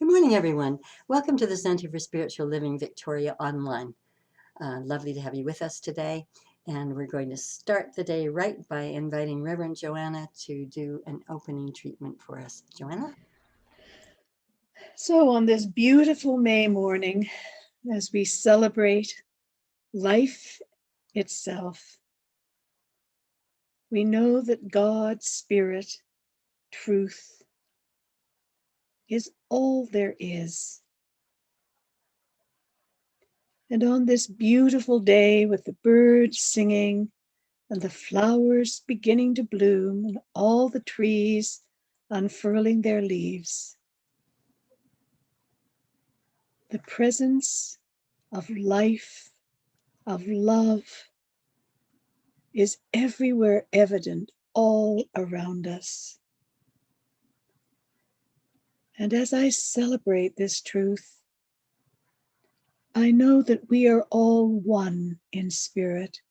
Good morning, everyone. Welcome to the Center for Spiritual Living Victoria Online. Lovely to have you with us today. And we're going to start the day right by inviting Reverend Joanna to do an opening treatment for us. Joanna? So on this beautiful May morning, as we celebrate life itself, we know that God, Spirit, truth is all there is. And on this beautiful day with the birds singing and the flowers beginning to bloom and all the trees unfurling their leaves, the presence of life, of love, is everywhere evident all around us. And as I celebrate this truth, I know that we are all one in spirit.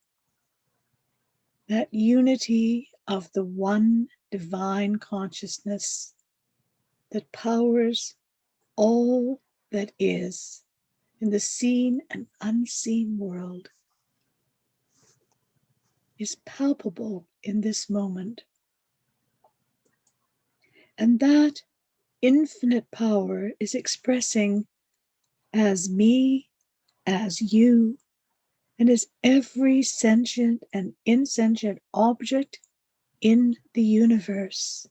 That unity of the one divine consciousness that powers all that is in the seen and unseen world is palpable in this moment. And that infinite power is expressing as me, as you, and as every sentient and insentient object in the universe.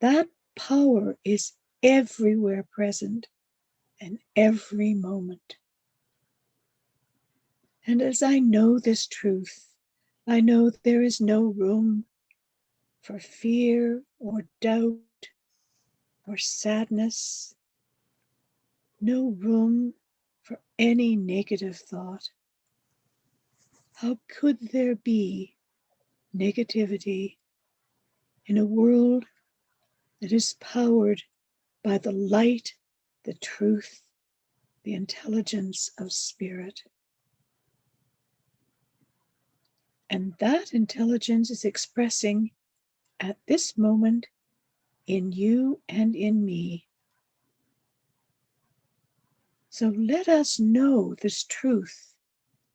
That power is everywhere present and every moment. And as I know this truth, I know there is no room for fear or doubt or sadness, no room for any negative thought. How could there be negativity in a world that is powered by the light, the truth, the intelligence of spirit? And that intelligence is expressing at this moment in you and in me. So let us know this truth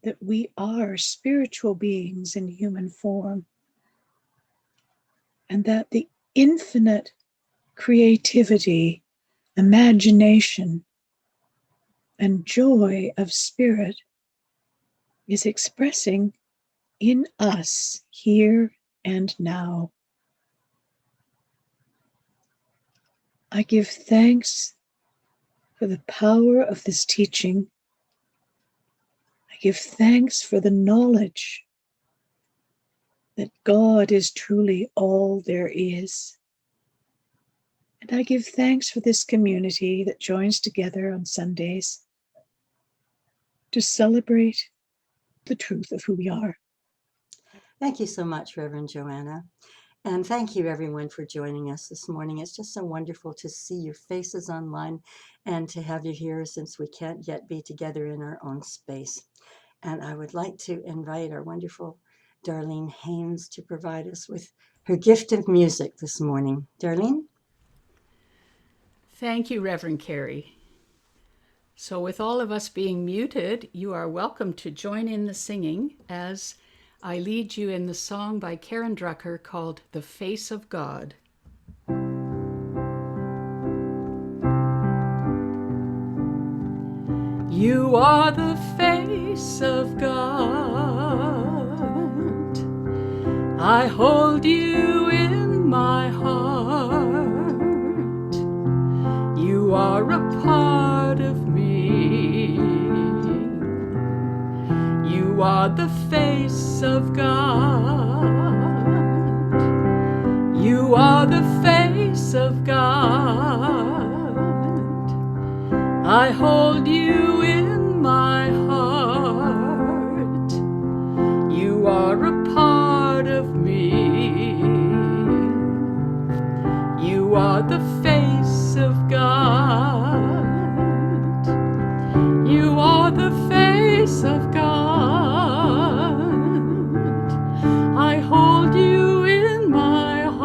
that we are spiritual beings in human form, and that the infinite creativity, imagination, and joy of spirit is expressing in us here and now. I give thanks for the power of this teaching. I give thanks for the knowledge that God is truly all there is. And I give thanks for this community that joins together on Sundays to celebrate the truth of who we are. Thank you so much, Reverend Joanna. And thank you, everyone, for joining us this morning. It's just so wonderful to see your faces online and to have you here since we can't yet be together in our own space. And I would like to invite our wonderful Darlene Haynes to provide us with her gift of music this morning. Darlene? Thank you, Reverend Carrie. So with all of us being muted, you are welcome to join in the singing as I lead you in the song by Karen Drucker called The Face of God. You are the face of God. I hold you in my heart. You are a part of me. You are the face of God. You are the face of God. I hold you in my heart. You are a part of me. You are the face of God. You are the face of God. I hold you in my heart.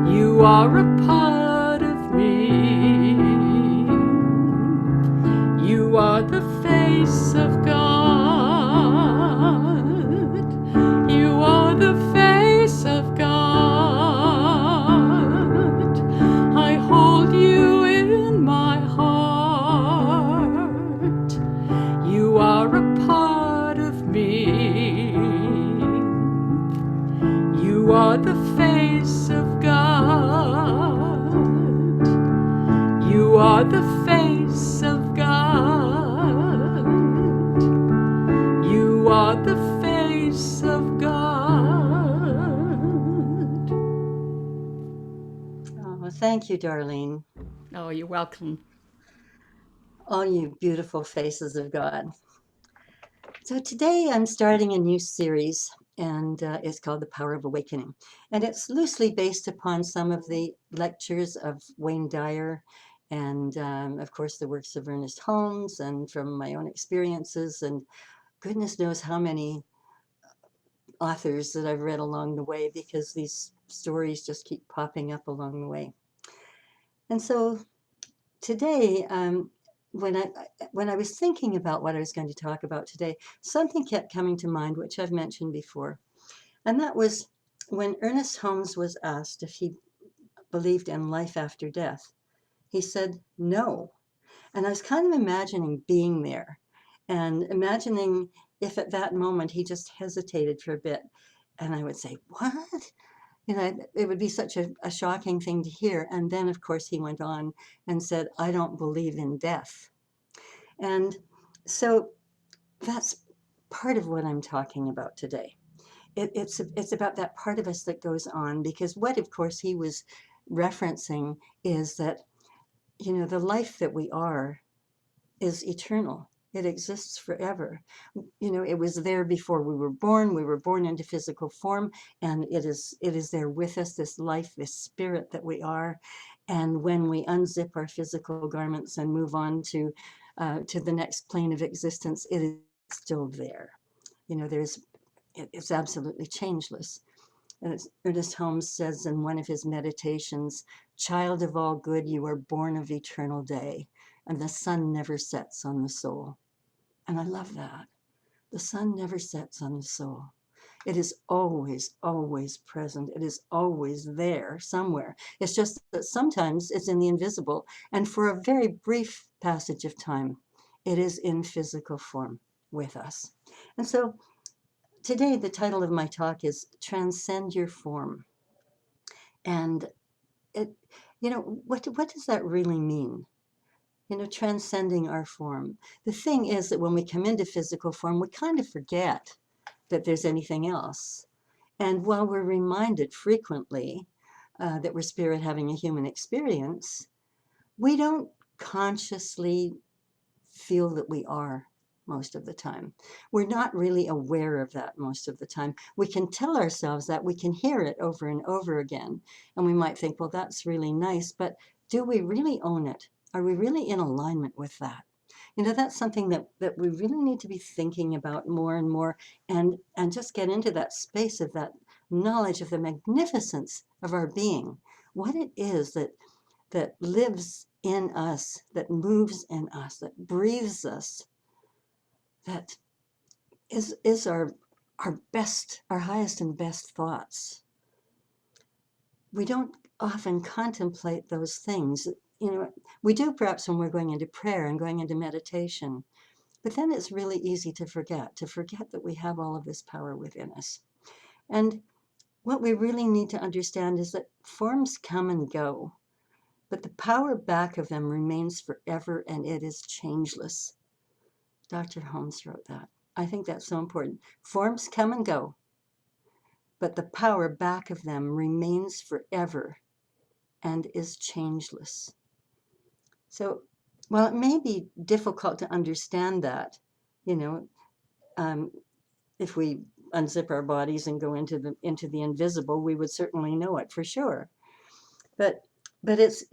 You are a part You are the face of God. You are the face of God. Oh, thank you, Darlene. Oh, you're welcome. All you beautiful faces of God. So today I'm starting a new series, and it's called The Power of Awakening. And it's loosely based upon some of the lectures of Wayne Dyer and, of course, the works of Ernest Holmes, and from my own experiences, and goodness knows how many authors that I've read along the way, because these stories just keep popping up along the way. And so today, when I was thinking about what I was going to talk about today, something kept coming to mind, which I've mentioned before, and that was when Ernest Holmes was asked if he believed in life after death. He said no, and I was kind of imagining being there, and imagining if at that moment he just hesitated for a bit, and I would say, "What?" It would be such a shocking thing to hear. And then, of course, he went on and said, "I don't believe in death." And so that's part of what I'm talking about today. It's about that part of us that goes on, because what, of course, he was referencing is that, the life that we are is eternal. It exists forever. It was there before we were born. We were born into physical form, and it is there with us, this life, this spirit that we are. And when we unzip our physical garments and move on to the next plane of existence, it is still there. It's absolutely changeless. And Ernest Holmes says in one of his meditations, "Child of all good, you are born of eternal day, and the sun never sets on the soul." And I love that. The sun never sets on the soul. It is always, always present. It is always there somewhere. It's just that sometimes it's in the invisible. And for a very brief passage of time, it is in physical form with us. And so today, the title of my talk is Transcend Your Form. And what does that really mean? Transcending our form. The thing is that when we come into physical form, we kind of forget that there's anything else. And while we're reminded frequently that we're spirit having a human experience, we don't consciously feel that we are most of the time. We're not really aware of that most of the time. We can tell ourselves that, we can hear it over and over again, and we might think, well, that's really nice, but do we really own it? Are we really in alignment with that? That's something that we really need to be thinking about more and more, and just get into that space of that knowledge of the magnificence of our being, what it is that lives in us, that moves in us, that breathes us, that is our best, our highest and best thoughts. We don't often contemplate those things. We do perhaps when we're going into prayer and going into meditation, but then it's really easy to forget that we have all of this power within us. And what we really need to understand is that forms come and go, but the power back of them remains forever, and it is changeless. Dr. Holmes wrote that. I think that's so important. Forms come and go, but the power back of them remains forever and is changeless. So while it may be difficult to understand that, if we unzip our bodies and go into the invisible, we would certainly know it for sure. But it's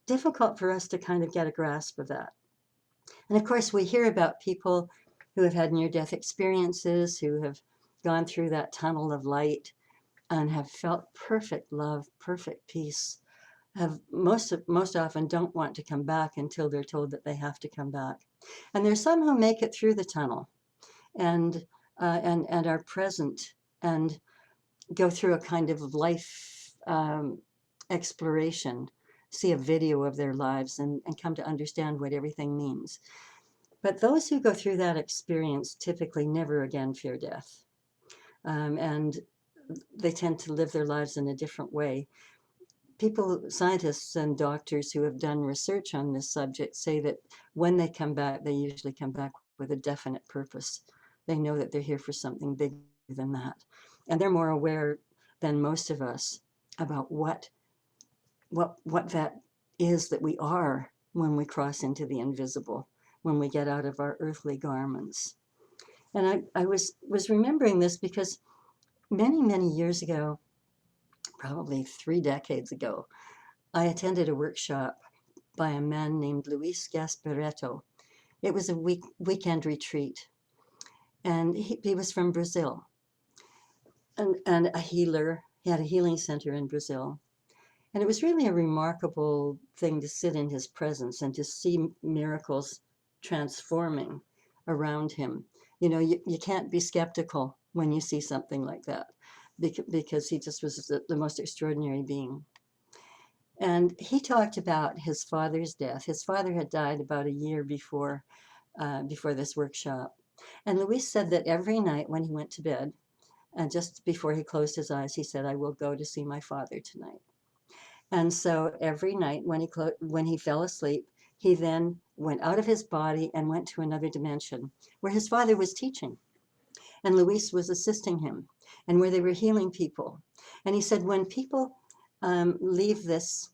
difficult for us to kind of get a grasp of that. And of course, we hear about people who have had near-death experiences, who have gone through that tunnel of light and have felt perfect love, perfect peace, have most often don't want to come back until they're told that they have to come back. And there's some who make it through the tunnel and are present and go through a kind of life exploration, see a video of their lives and come to understand what everything means. But those who go through that experience typically never again fear death. And they tend to live their lives in a different way. people, scientists and doctors who have done research on this subject say that when they come back, they usually come back with a definite purpose. They know that they're here for something bigger than that. And they're more aware than most of us about what that is that we are when we cross into the invisible, when we get out of our earthly garments. And I was remembering this because many years ago, probably 3 decades ago, I attended a workshop by a man named Luis Gasparetto. It was a weekend retreat, and he was from Brazil, and a healer. He had a healing center in Brazil. And it was really a remarkable thing to sit in his presence and to see miracles transforming around him. You know, you can't be skeptical when you see something like that, because he just was the most extraordinary being. And he talked about his father's death. His father had died about a year before this workshop. And Luis said that every night when he went to bed, and just before he closed his eyes, he said, "I will go to see my father tonight." And so every night when he fell asleep, he then went out of his body and went to another dimension where his father was teaching, and Luis was assisting him, and where they were healing people. And he said, when people leave this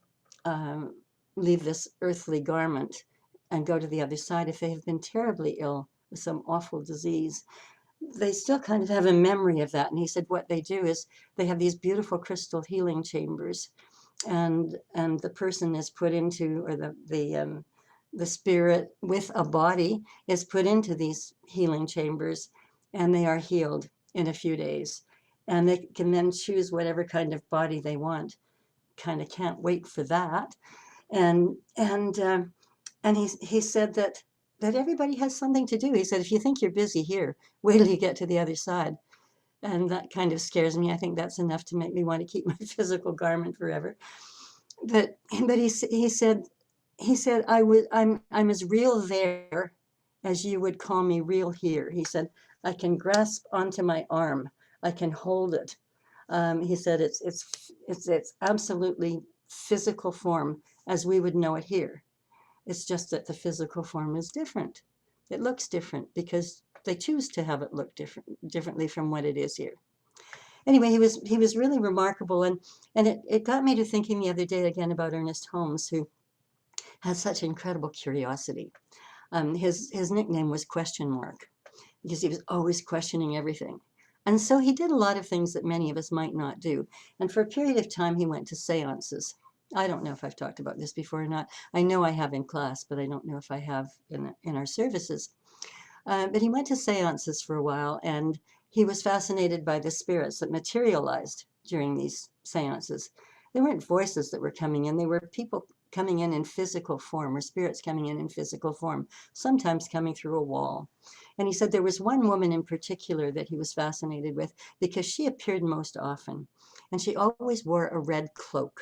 earthly garment and go to the other side, if they have been terribly ill with some awful disease, they still kind of have a memory of that. And he said what they do is they have these beautiful crystal healing chambers, and the person is put into, or the spirit with a body is put into these healing chambers, and they are healed in a few days, and they can then choose whatever kind of body they want. Kind of can't wait for that. And he said that everybody has something to do. He said, if you think you're busy here, wait till you get to the other side. And that kind of scares me. I think that's enough to make me want to keep my physical garment forever. But he said I'm as real there as you would call me real here. He said, I can grasp onto my arm, I can hold it. He said it's absolutely physical form as we would know it here. It's just that the physical form is different. It looks different because they choose to have it look differently from what it is here. Anyway, he was really remarkable, and it got me to thinking the other day again about Ernest Holmes, who has such incredible curiosity. His nickname was Question Mark, because he was always questioning everything. And so he did a lot of things that many of us might not do. And for a period of time, he went to seances. I don't know if I've talked about this before or not. I know I have in class, but I don't know if I have in our services. But he went to seances for a while, and he was fascinated by the spirits that materialized during these seances. They weren't voices that were coming in, they were people coming in physical form, or spirits coming in physical form, sometimes coming through a wall. And he said there was one woman in particular that he was fascinated with because she appeared most often, and she always wore a red cloak.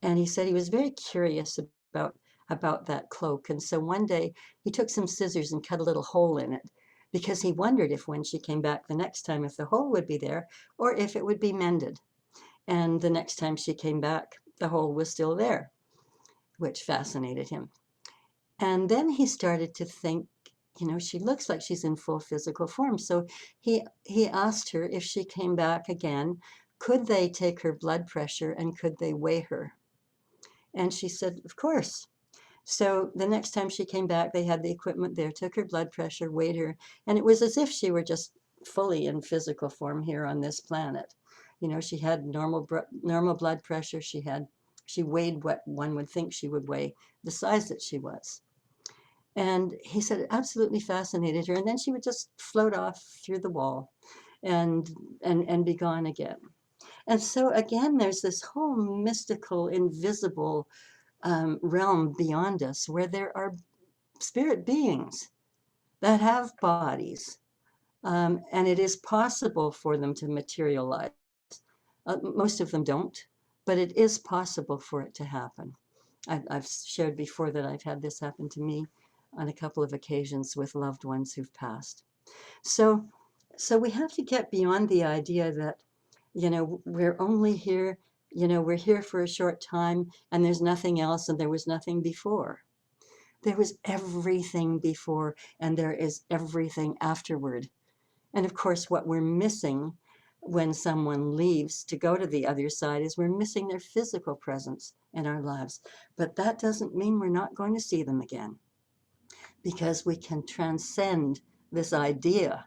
And he said he was very curious about that cloak. And so one day he took some scissors and cut a little hole in it, because he wondered if when she came back the next time, if the hole would be there or if it would be mended. And the next time she came back, the hole was still there, which fascinated him. And then he started to think, she looks like she's in full physical form. So he asked her, if she came back again, could they take her blood pressure and could they weigh her? And she said, of course. So the next time she came back, they had the equipment there, took her blood pressure, weighed her, and it was as if she were just fully in physical form here on this planet. She had normal blood pressure. She weighed what one would think she would weigh, the size that she was. And he said it absolutely fascinated her. And then she would just float off through the wall and be gone again. And so again, there's this whole mystical, invisible realm beyond us, where there are spirit beings that have bodies, and it is possible for them to materialize. Most of them don't, but it is possible for it to happen. I've shared before that I've had this happen to me on a couple of occasions with loved ones who've passed. So we have to get beyond the idea that, we're only here We're here for a short time and there's nothing else and there was nothing before. There was everything before and there is everything afterward. And of course, what we're missing when someone leaves to go to the other side is we're missing their physical presence in our lives. But that doesn't mean we're not going to see them again, because we can transcend this idea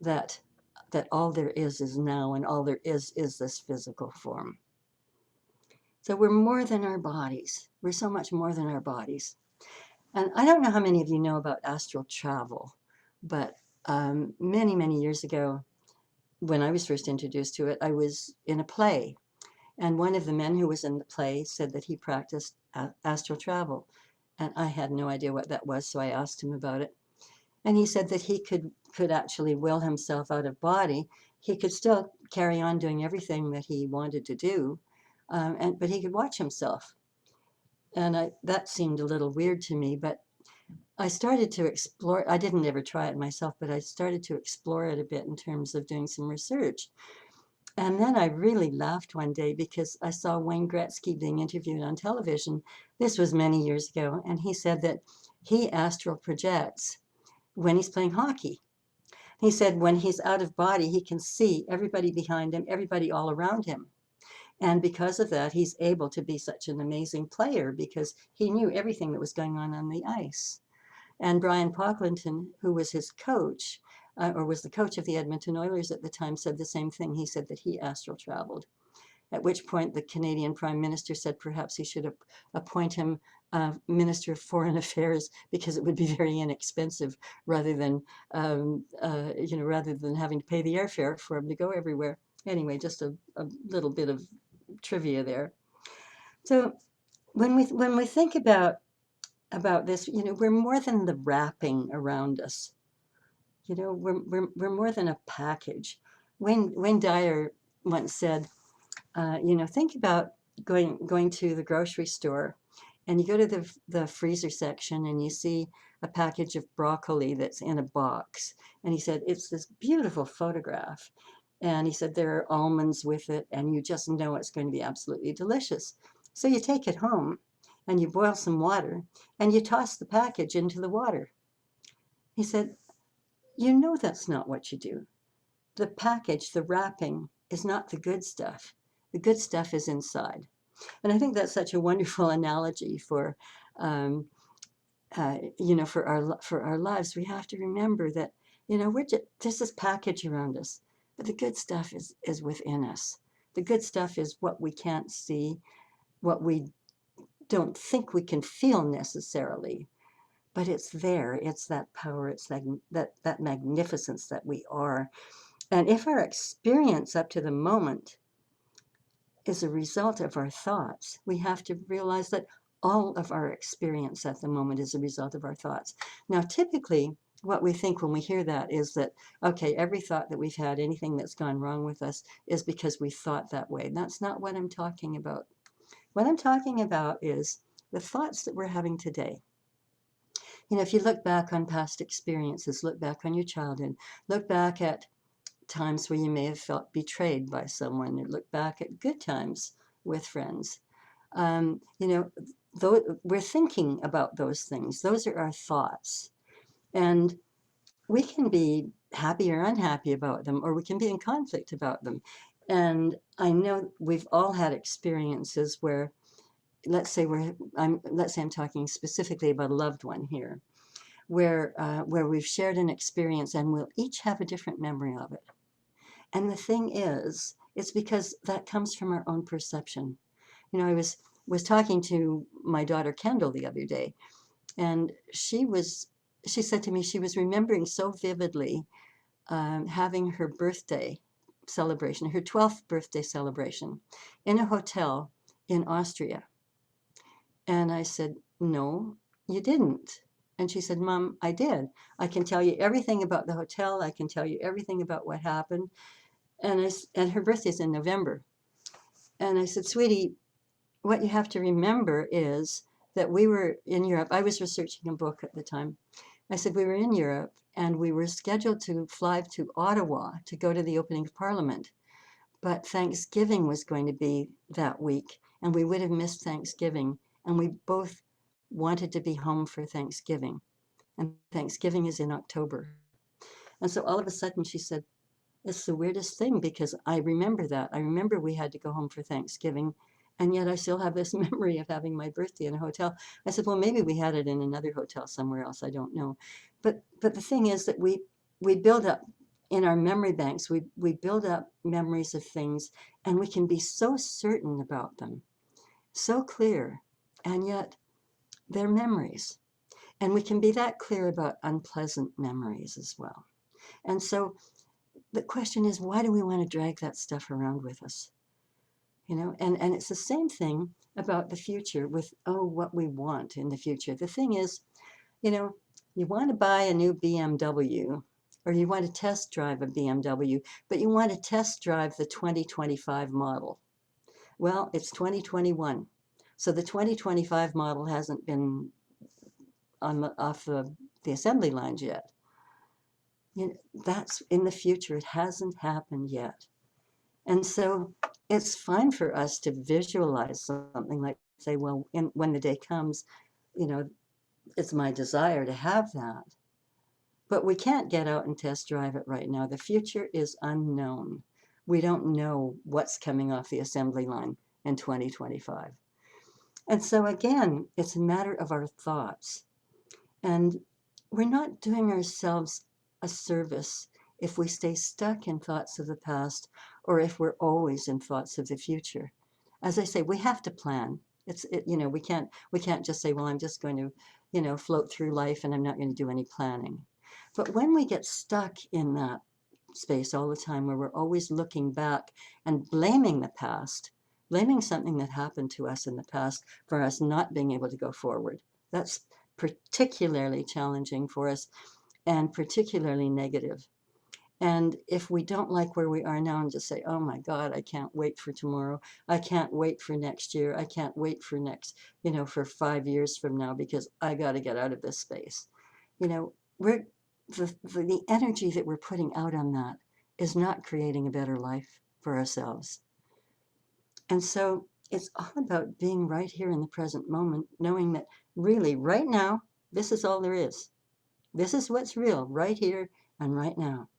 that all there is now, and all there is this physical form. So we're more than our bodies. We're so much more than our bodies. And I don't know how many of you know about astral travel, but many, many years ago, when I was first introduced to it, I was in a play. And one of the men who was in the play said that he practiced astral travel. And I had no idea what that was, so I asked him about it. And he said that he could actually will himself out of body. He could still carry on doing everything that he wanted to do, but he could watch himself. And that seemed a little weird to me, but I started to explore. I didn't ever try it myself, but I started to explore it a bit in terms of doing some research. And then I really laughed one day because I saw Wayne Gretzky being interviewed on television. This was many years ago. And he said that he astral projects when he's playing hockey. He said when he's out of body, he can see everybody behind him, everybody all around him. And because of that, he's able to be such an amazing player because he knew everything that was going on the ice. And Brian Pocklington, who was his coach, or was the coach of the Edmonton Oilers at the time, said the same thing. He said that he astral traveled. At which point the Canadian Prime Minister said perhaps he should appoint him Minister of Foreign Affairs because it would be very inexpensive rather than rather than having to pay the airfare for him to go everywhere. Anyway, just a little bit of trivia there. So when we think about this, we're more than the wrapping around us. We're more than a package. Wayne Dyer once said, think about going to the grocery store, and you go to the freezer section and you see a package of broccoli that's in a box. And he said, it's this beautiful photograph. And he said, there are almonds with it, and you just know it's going to be absolutely delicious. So you take it home and you boil some water and you toss the package into the water. He said, that's not what you do. The package, the wrapping, is not the good stuff. The good stuff is inside. And I think that's such a wonderful analogy for, for our lives. We have to remember that, there's this package around us, but the good stuff is within us. The good stuff is what we can't see, what we don't think we can feel necessarily, but it's there. It's that power. It's that magnificence that we are. And if our experience up to the moment is a result of our thoughts, we have to realize that all of our experience at the moment is a result of our thoughts. Now, typically, what we think when we hear that is that, okay, every thought that we've had, anything that's gone wrong with us, is because we thought that way. That's not what I'm talking about. What I'm talking about is the thoughts that we're having today. If you look back on past experiences, look back on your childhood, look back at times where you may have felt betrayed by someone, or look back at good times with friends. We're thinking about those things. Those are our thoughts. And we can be happy or unhappy about them, or we can be in conflict about them. And I know we've all had experiences where, let's say I'm talking specifically about a loved one here, where we've shared an experience and we'll each have a different memory of it. And the thing is, it's because that comes from our own perception. I was talking to my daughter Kendall the other day, and she said to me she was remembering so vividly having her birthday celebration, her 12th birthday celebration, in a hotel in Austria. And I said, no, you didn't. And she said, Mom, I did. I can tell you everything about the hotel. I can tell you everything about what happened. And her birthday's in November. And I said, sweetie, what you have to remember is that we were in Europe. I was researching a book at the time. I said, we were in Europe and we were scheduled to fly to Ottawa to go to the opening of Parliament. but Thanksgiving was going to be that week, and we would have missed Thanksgiving. And we both wanted to be home for Thanksgiving. And Thanksgiving is in October. And so all of a sudden she said, it's the weirdest thing because I remember that. I remember we had to go home for Thanksgiving, and yet I still have this memory of having my birthday in a hotel. I said, well, maybe we had it in another hotel somewhere else. I don't know. But the thing is that we build up in our memory banks, we build up memories of things, and we can be so certain about them, so clear, and yet they're memories. And we can be that clear about unpleasant memories as well. And so the question is, why do we want to drag that stuff around with us? And it's the same thing about the future with, oh, what we want in the future. The thing is, you know, you want to buy a new BMW or you want to test drive a BMW, but you want to test drive the 2025 model. Well, it's 2021. So the 2025 model hasn't been off the assembly lines yet. That's in the future. It hasn't happened yet. And so it's fine for us to visualize something like say, well, when the day comes, you know, it's my desire to have that. But we can't get out and test drive it right now. The future is unknown. We don't know what's coming off the assembly line in 2025. And so again, it's a matter of our thoughts. And we're not doing ourselves a service if we stay stuck in thoughts of the past or if we're always in thoughts of the future. As I say, we have to plan. We can't just say, well, I'm just going to, float through life and I'm not going to do any planning. But when we get stuck in that space all the time where we're always looking back and blaming the past, blaming something that happened to us in the past for us not being able to go forward, that's particularly challenging for us and particularly negative. And if we don't like where we are now and just say, oh my God, I can't wait for tomorrow. I can't wait for next year. I can't wait for for 5 years from now because I got to get out of this space. We're the energy that we're putting out on that is not creating a better life for ourselves. And so it's all about being right here in the present moment, knowing that really right now, this is all there is. This is what's real right here and right now.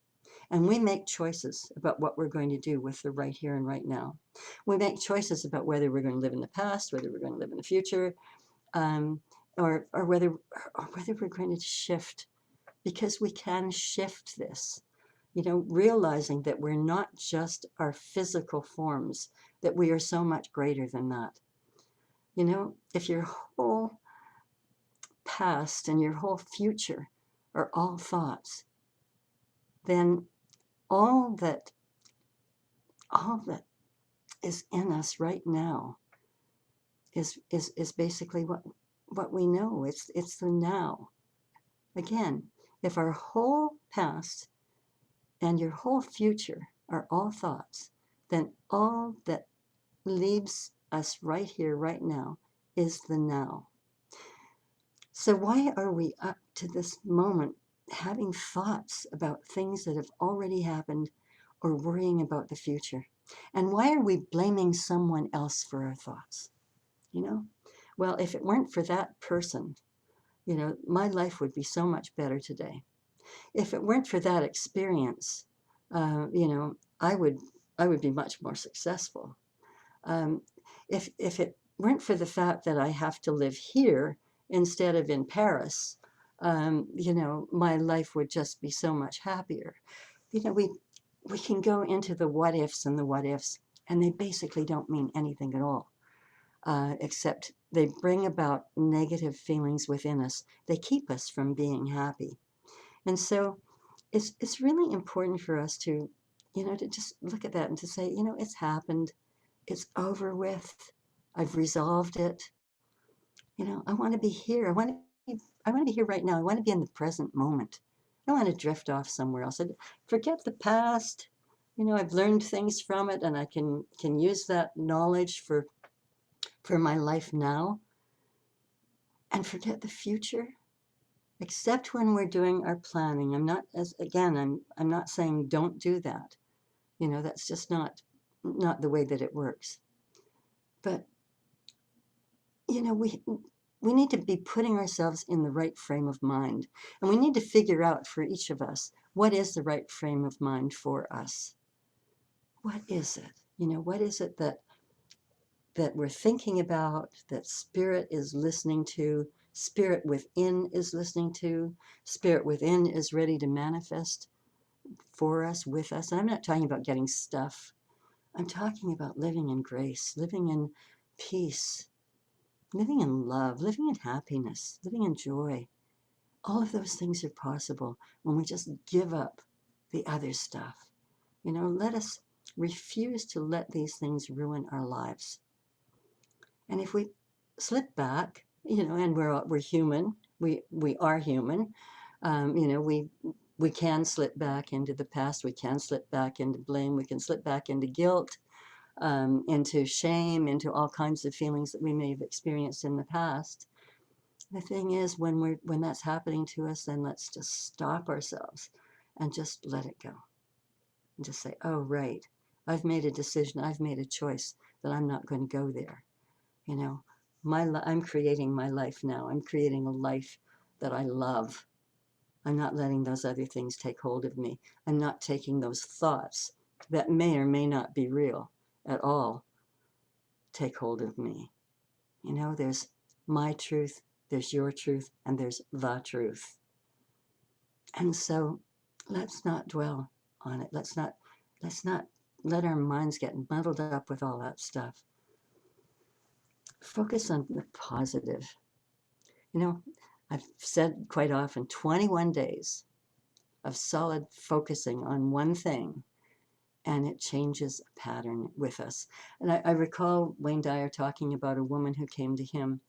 And we make choices about what we're going to do with the right here and right now. We make choices about whether we're going to live in the past, whether we're going to live in the future, or whether we're going to shift, because we can shift this. Realizing that we're not just our physical forms, that we are so much greater than that. If your whole past and your whole future are all thoughts, then all that is in us right now is basically what we know. It's the now. Again, if our whole past and your whole future are all thoughts, then all that leaves us right here, right now, is the now. So why are we up to this moment having thoughts about things that have already happened or worrying about the future? And why are we blaming someone else for our thoughts? Well, if it weren't for that person, my life would be so much better today. If it weren't for that experience, I would be much more successful. If it weren't for the fact that I have to live here instead of in Paris, my life would just be so much happier. We can go into the what ifs and the what ifs, and they basically don't mean anything at all, except they bring about negative feelings within us. They keep us from being happy. And so it's really important for us to just look at that and to say, it's happened. It's over with. I've resolved it. I want to be here. I want to be here right now. I want to be in the present moment. I don't want to drift off somewhere else. I forget the past. I've learned things from it, and I can use that knowledge for my life now. And forget the future, except when we're doing our planning. I'm not saying don't do that. That's just not not the way that it works. But, you know, we need to be putting ourselves in the right frame of mind. And we need to figure out for each of us, what is the right frame of mind for us? What is it? You know, what is it that we're thinking about, that spirit is listening to, spirit within is listening to, spirit within is ready to manifest for us, with us? And I'm not talking about getting stuff. I'm talking about living in grace, living in peace, living in love, living in happiness, living in joy. All of those things are possible when we just give up the other stuff. You know, let us refuse to let these things ruin our lives. And if we slip back, you know, and we're human, we are human. You know, we can slip back into the past. We can slip back into blame. We can slip back into guilt, into shame, into all kinds of feelings that we may have experienced in the past. The thing is, when that's happening to us, then let's just stop ourselves and just let it go. And just say, oh, right, I've made a decision. I've made a choice that I'm not going to go there. You know, I'm creating my life now. I'm creating a life that I love. I'm not letting those other things take hold of me. I'm not taking those thoughts that may or may not be real at all take hold of me. You know, there's my truth, there's your truth, and there's the truth. And so let's not dwell on it. Let's not let our minds get muddled up with all that stuff. Focus on the positive. You know, I've said quite often, 21 days of solid focusing on one thing, and it changes a pattern with us. And I recall Wayne Dyer talking about a woman who came to him,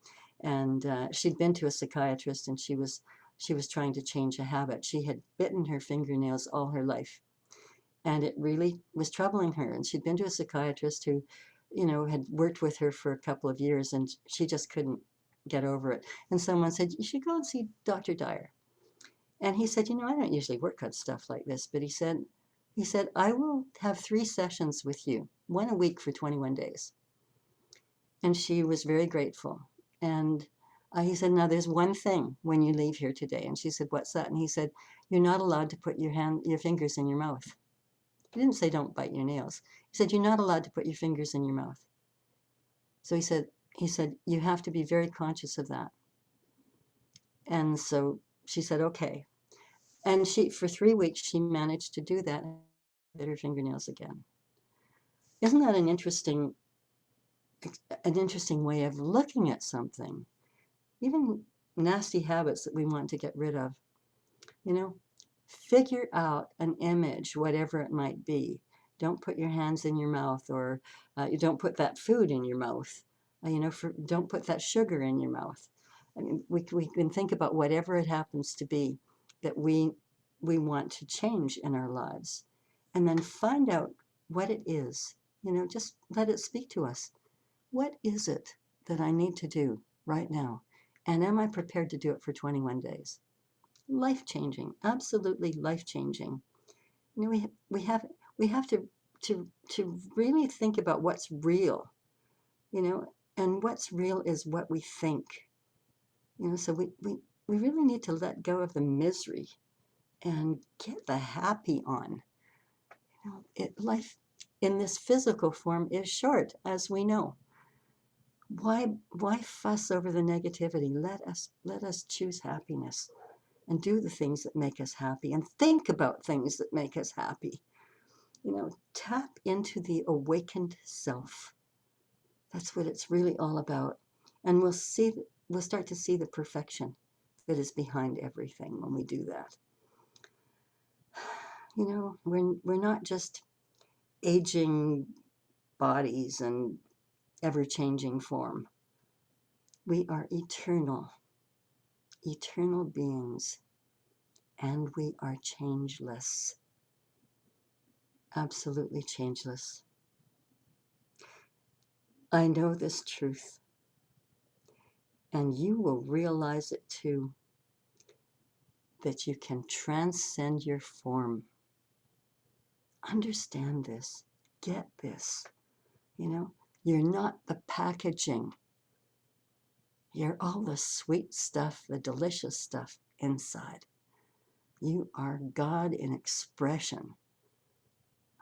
and she'd been to a psychiatrist, and she was trying to change a habit. She had bitten her fingernails all her life, and it really was troubling her. And she'd been to a psychiatrist who, you know, had worked with her for a couple of years, and she just couldn't get over it. And someone said, you should go and see Dr. Dyer. And he said, you know, I don't usually work on stuff like this, but he said, I will have 3 sessions with you, 1 a week for 21 days. And she was very grateful. And he said, now there's one thing when you leave here today. And she said, what's that? And he said, you're not allowed to put your fingers in your mouth. He didn't say don't bite your nails. He said, you're not allowed to put your fingers in your mouth. So he said, you have to be very conscious of that. And so she said, okay. And for 3 weeks, she managed to do that and bit her fingernails again. Isn't that an interesting way of looking at something? Even nasty habits that we want to get rid of. You know, figure out an image, whatever it might be. Don't put your hands in your mouth, or you don't put that food in your mouth. You know, don't put that sugar in your mouth. I mean, we can think about whatever it happens to be that we want to change in our lives, and then find out what it is. You know, just let it speak to us. What is it that I need to do right now? And am I prepared to do it for 21 days? Life-changing, absolutely life-changing. You know, we have to really think about what's real, you know, and what's real is what we think. You know, so we really need to let go of the misery and get the happy on. You know, life in this physical form is short, as we know. Why fuss over the negativity? Let us choose happiness and do the things that make us happy and think about things that make us happy. You know, tap into the awakened self. That's what it's really all about. And we'll start to see the perfection that is behind everything when we do that. You know, we're not just aging bodies and ever-changing form. We are eternal beings, and we are changeless, absolutely changeless. I know this truth, and you will realize it too, that you can transcend your form. Understand this. get this. You're not the packaging. You're all the sweet stuff, the delicious stuff inside. You are God in expression.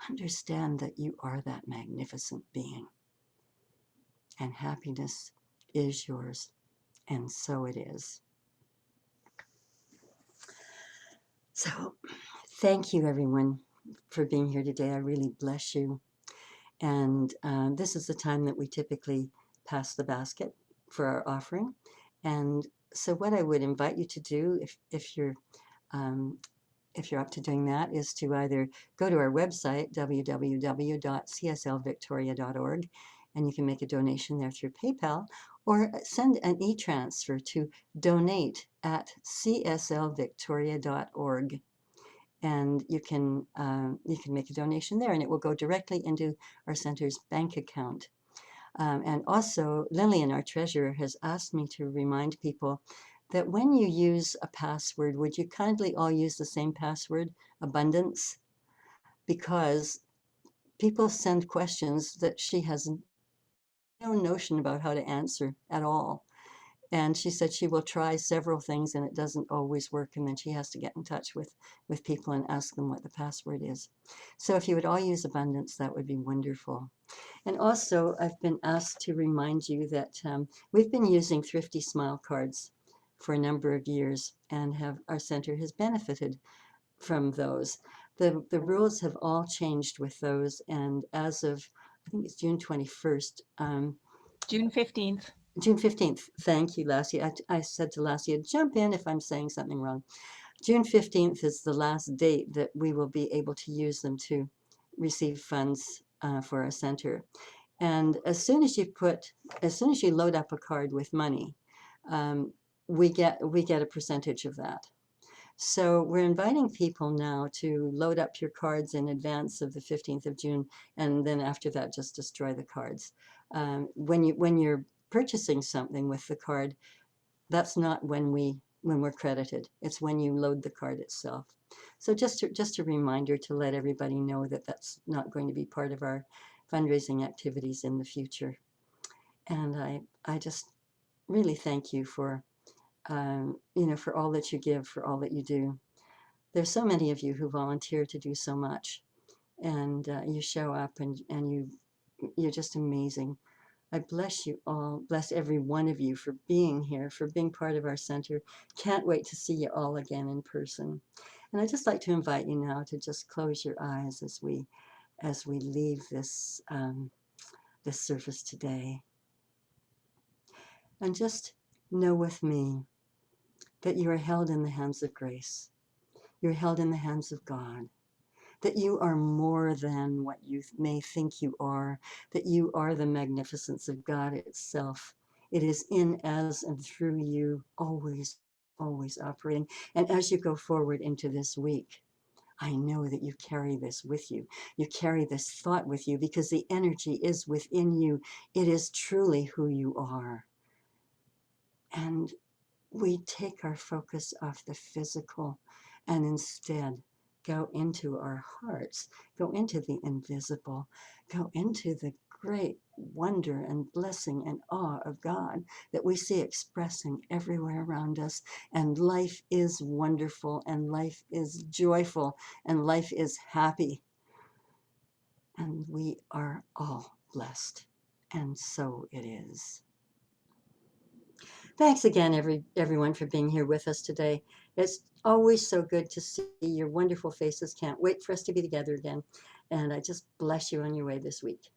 Understand that you are that magnificent being. And happiness is yours. And so it is. So thank you, everyone, for being here today. I really bless you. And this is the time that we typically pass the basket for our offering. And so what I would invite you to do, if you're up to doing that, is to either go to our website, www.cslvictoria.org, and you can make a donation there through PayPal, or send an e-transfer to donate@cslvictoria.org. And you can make a donation there, and it will go directly into our center's bank account. And also, Lillian, our treasurer, has asked me to remind people that when you use a password, would you kindly all use the same password, abundance? Because people send questions that she has no notion about how to answer at all. And she said she will try several things and it doesn't always work. And then she has to get in touch with people and ask them what the password is. So if you would all use abundance, that would be wonderful. And also, I've been asked to remind you that we've been using Thrifty Smile cards for a number of years, and our center has benefited from those. The rules have all changed with those, and as of, I think it's June 21st. June 15th. June 15th. Thank you, Lassie. I said to Lassie, jump in if I'm saying something wrong. June 15th is the last date that we will be able to use them to receive funds for our center. And as soon as you load up a card with money, we get a percentage of that. So we're inviting people now to load up your cards in advance of the 15th of June, and then after that, just destroy the cards. When you're purchasing something with the card, that's not when we're credited. It's when you load the card itself. So just a reminder to let everybody know that that's not going to be part of our fundraising activities in the future. And I just really thank you for for all that you give, for all that you do. There's so many of you who volunteer to do so much, and you show up and you're just amazing. I bless you all, bless every one of you for being here, for being part of our center. Can't wait to see you all again in person. And I'd just like to invite you now to just close your eyes as we leave this this surface today. And just know with me that you are held in the hands of grace. You're held in the hands of God. That you are more than what you may think you are, that you are the magnificence of God itself. It is in, as, and through you, always, always operating. And as you go forward into this week, I know that you carry this with you. You carry this thought with you because the energy is within you. It is truly who you are. And we take our focus off the physical and instead go into our hearts, go into the invisible, go into the great wonder and blessing and awe of God that we see expressing everywhere around us. And life is wonderful, and life is joyful, and life is happy. And we are all blessed. And so it is. Thanks again, everyone, for being here with us today. It's always so good to see your wonderful faces. Can't wait for us to be together again. And I just bless you on your way this week.